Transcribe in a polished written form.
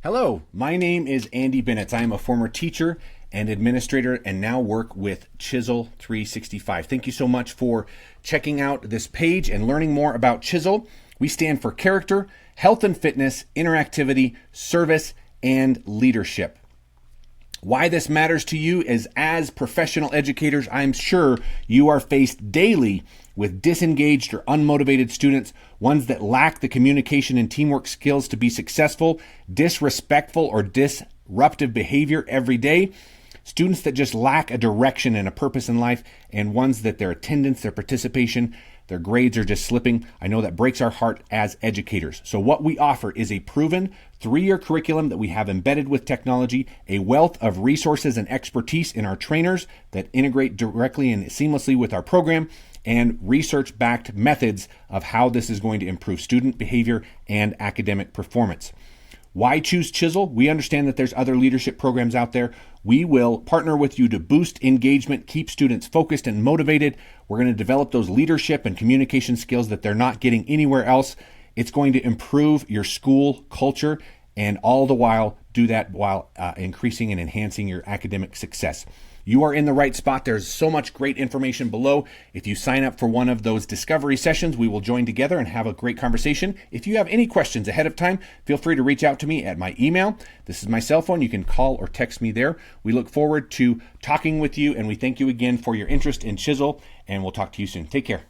Hello, my name is Andy Bennett. I am a former teacher and administrator and now work with CHiSL 365. Thank you so much for checking out this page and learning more about CHiSL. We stand for character, health and fitness, interactivity, service, and leadership. Why this matters to you is, as professional educators, I'm sure you are faced daily with disengaged or unmotivated students, ones that lack the communication and teamwork skills to be successful, disrespectful or disruptive behavior every day, students that just lack a direction and a purpose in life, and ones that their attendance, their participation, their grades are just slipping. I know that breaks our heart as educators. So what we offer is a proven 3-year curriculum that we have embedded with technology, a wealth of resources and expertise in our trainers that integrate directly and seamlessly with our program, and research-backed methods of how this is going to improve student behavior and academic performance. Why choose CHiSL? We understand that there's other leadership programs out there. We will partner with you to boost engagement, keep students focused and motivated. We're going to develop those leadership and communication skills that they're not getting anywhere else. It's going to improve your school culture, and all the while do that while increasing and enhancing your academic success. You are in the right spot. There's so much great information below. If you sign up for one of those discovery sessions, we will join together and have a great conversation. If you have any questions ahead of time, feel free to reach out to me at my email. This is my cell phone. You can call or text me there. We look forward to talking with you, and we thank you again for your interest in CHiSL, and we'll talk to you soon. Take care.